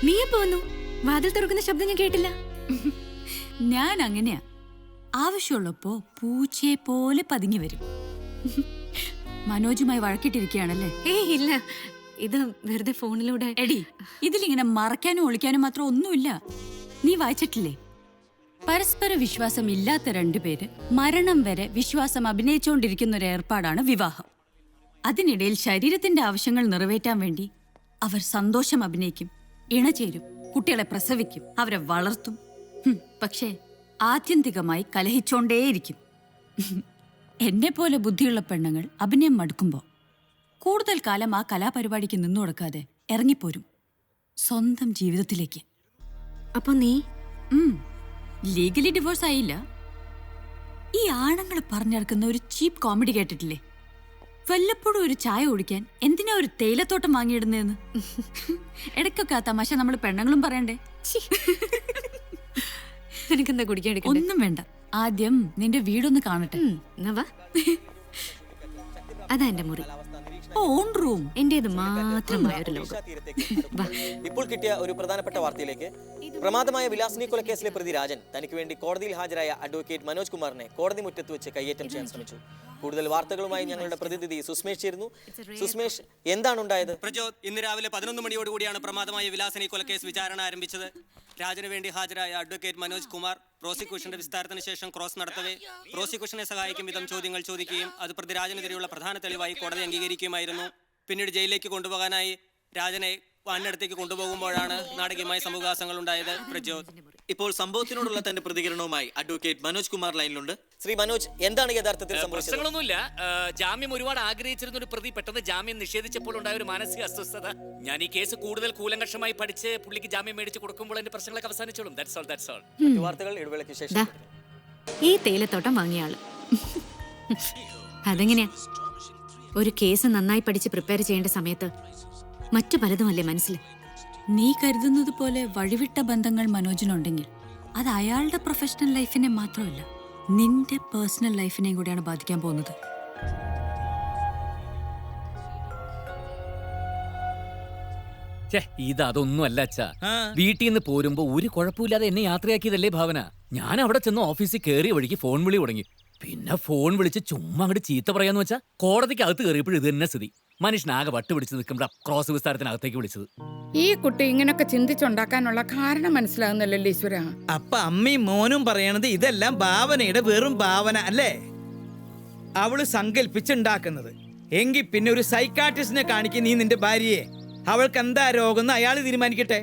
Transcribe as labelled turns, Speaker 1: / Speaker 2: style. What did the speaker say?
Speaker 1: നീ എപ്പോ വന്നു? വാതിൽ തുറക്കുന്ന ശബ്ദം ഞാൻ കേട്ടില്ല.
Speaker 2: ഞാൻ അങ്ങനെയാ, ആവശ്യമുള്ളപ്പോ പൂച്ചയെ പോലെ പതുങ്ങി വരും. മനോജുമായി വഴക്കിട്ടിരിക്കുകയാണല്ലേ?
Speaker 1: ഏയ് ഇല്ല, ഇത് വെറുതെ ഫോണിലൂടെ.
Speaker 2: എടി, ഇതിലിങ്ങനെ മറയ്ക്കാനും ഒളിക്കാനും മാത്രം ഒന്നുമില്ല. നീ വായിച്ചിട്ടില്ലേ? പരസ്പര വിശ്വാസം ഇല്ലാത്ത രണ്ടുപേര് മരണം വരെ വിശ്വാസം അഭിനയിച്ചുകൊണ്ടിരിക്കുന്ന ഒരു ഏർപ്പാടാണ് വിവാഹം. അതിനിടയിൽ ശരീരത്തിന്റെ ആവശ്യങ്ങൾ നിറവേറ്റാൻ വേണ്ടി അവർ സന്തോഷം അഭിനയിക്കും, ഇണചേരും, കുട്ടികളെ പ്രസവിക്കും, അവരെ വളർത്തും. പക്ഷേ ആത്യന്തികമായി കലഹിച്ചോണ്ടേയിരിക്കും. എന്നെ പോലെ ബുദ്ധിയുള്ള പെണ്ണുങ്ങൾ അഭിനയം മടുക്കുമ്പോ കൂടുതൽ കാലം ആ കലാപരിപാടിക്ക് നിന്നു കൊടുക്കാതെ ഇറങ്ങിപ്പോരും സ്വന്തം ജീവിതത്തിലേക്ക്.
Speaker 1: അപ്പൊ നീ
Speaker 2: ലീഗലി ഡിവോഴ്സ് ആയില്ല. ഈ ആണുങ്ങൾ പറഞ്ഞിറക്കുന്ന ഒരു ചീപ്പ് കോമഡി കേട്ടിട്ടില്ലേ? വല്ലപ്പോഴും ഒരു ചായ കുടിക്കാൻ എന്തിനാ ഒരു തേയിലത്തോട്ടം വാങ്ങിയിടുന്നതെന്ന്. ഇടയ്ക്കൊക്കെ ആ തമാശ നമ്മൾ പെണ്ണുങ്ങളും പറയണ്ടേ?
Speaker 1: നിനക്കെന്താ കുടിക്കാൻ?
Speaker 2: ഒന്നും വേണ്ട, ആദ്യം നിന്റെ വീടൊന്ന് കാണട്ടെ.
Speaker 1: അതാ എന്റെ മുറി,
Speaker 2: ഓൺ റൂം,
Speaker 1: എന്റേത് മാത്രമായ ഒരു ലോകം.
Speaker 3: ഇപ്പോൾ കിട്ടിയ ഒരു പ്രധാനപ്പെട്ട വാർത്തയിലേക്ക്. പ്രമാദമായ വിലാസിനി കൊലക്കേസിലെ പ്രതി രാജൻ തനിക്ക് വേണ്ടി കോടതിയിൽ ഹാജരായ അഡ്വക്കേറ്റ് മനോജ് കുമാറിനെ കോടതി മുറ്റത്ത് വെച്ച് കയ്യേറ്റം ചെയ്യാൻ ശ്രമിച്ചു. കൂടുതൽ വാർത്തകളുമായി ഞങ്ങളുടെ പ്രതിനിധി സുസ്മേഷ് ചേരുന്നു. സുസ്മേഷ്, എന്താണ് ഉണ്ടായത്?
Speaker 4: പ്രജോദ്, ഇന്ന് രാവിലെ 11 മണിയോടുകൂടിയാണ് പ്രമാദമായ വിലാസിനി കൊലക്കേസ് വിചാരണ ആരംഭിച്ചത്. രാജന് വേണ്ടി ഹാജരായ അഡ്വക്കേറ്റ് മനോജ് കുമാർ പ്രോസിക്യൂഷന്റെ വിസ്താരത്തിന് ശേഷം ക്രോസ് നടത്തവേ പ്രോസിക്യൂഷനെ സഹായിക്കും വിധം ചോദ്യങ്ങൾ ചോദിക്കുകയും അത് പ്രതി രാജനെതിരെയുള്ള പ്രധാന തെളിവായി കോടതി അംഗീകരിക്കുകയുമായിരുന്നു. പിന്നീട് ജയിലിലേക്ക് കൊണ്ടുപോകാനായി രാജനെ വാനിനടുത്തേക്ക് കൊണ്ടുപോകുമ്പോഴാണ് നാടകീയമായ സംഭവവികാസങ്ങൾ ഉണ്ടായത്. പ്രജോദ്,
Speaker 3: ഇപ്പോൾ സംഭവത്തിനോടുള്ള തന്റെ പ്രതികരണവുമായി അഡ്വക്കേറ്റ് മനോജ് കുമാർ ലൈനിലുണ്ട്. ശ്രീ മനോജ്, എന്താണ് യഥാർത്ഥത്തിൽ സംഭവിച്ചത്?
Speaker 5: പ്രശ്നങ്ങളൊന്നുമില്ല. ജാമ്യം ഒരുപാട് ആഗ്രഹിച്ചിരുന്ന ഒരു പ്രതി പെട്ടെന്ന് ജാമ്യം നിഷേധിച്ചപ്പോൾ ഉണ്ടായ ഒരു മാനസിക അസ്വസ്ഥത. ഞാൻ ഈ കേസ് കൂടുതൽ കൂലങ്കഷമായി പഠിച്ച് പുള്ളിക്ക് ജാമ്യം മേടിച്ച് കൊടുക്കുമ്പോൾ എന്റെ പ്രശ്നങ്ങളൊക്കെ അവസാനിച്ചോളും. That's all.
Speaker 3: വാർത്തകൾ ഇടവേളയ്ക്ക് ശേഷം.
Speaker 1: ഈ തേയിലത്തോട്ടം വാങ്ങിയ ആള് അതെങ്ങനെയാ? ഒരു കേസ് നന്നായി പഠിച്ച് പ്രിപ്പയർ ചെയ്യേണ്ട സമയത്ത് മറ്റു പലതുമല്ലേ മനസ്സിൽ.
Speaker 2: നീ കരുതുന്നത് പോലെ വഴിവിട്ട ബന്ധങ്ങൾ മനോജിനുണ്ടെങ്കിൽ അത് അയാളുടെ പ്രൊഫഷണൽ ലൈഫിനെ മാത്രമല്ല, നിന്റെ പേഴ്സണൽ ലൈഫിനെയും കൂടിയാണ് ബാധിക്കാൻ പോകുന്നത്.
Speaker 5: ഇതൊന്നും അല്ല അച്ഛാ. വീട്ടിൽ നിന്ന് പോരുമ്പോ ഒരു കുഴപ്പമില്ലാതെ എന്നെ യാത്രയാക്കിയതല്ലേ ഭാവന. ഞാൻ അവിടെ ചെന്ന് ഓഫീസിൽ കയറിയ വഴിക്ക് ഫോൺ വിളി തുടങ്ങി. പിന്നെ ഫോൺ വിളിച്ച് ചുമ്മാ അങ്ങോട്ട് ചീത്ത പറയാന്ന് വെച്ചാ കോടതിക്ക് അകത്ത് കയറിയപ്പോഴും ഇത് തന്നെ സ്ഥിതി. മനുഷ്യനാകെ വട്ട് പിടിച്ച് നിൽക്കുമ്പോൾ ക്രോസ് വിസ്താരത്തിനകത്തേക്ക് വിളിച്ചത്.
Speaker 6: ഈ കുട്ടി ഇങ്ങനൊക്കെ ചിന്തിച്ചുണ്ടാക്കാനുള്ള കാരണം മനസ്സിലാകുന്നല്ലോ ഈശ്വര.
Speaker 7: അപ്പൊ അമ്മയും മോനും പറയണത് ഇതെല്ലാം ഭാവനയുടെ വെറും ഭാവന അല്ലേ? അവള് സങ്കല്പിച്ചുണ്ടാക്കുന്നത്. എങ്കിൽ പിന്നെ ഒരു സൈക്കാട്രിസ്റ്റിനെ കാണിക്കും നീ നിന്റെ ഭാര്യയെ. അവൾക്ക് എന്താ രോഗം എന്ന് അയാൾ തീരുമാനിക്കട്ടെ.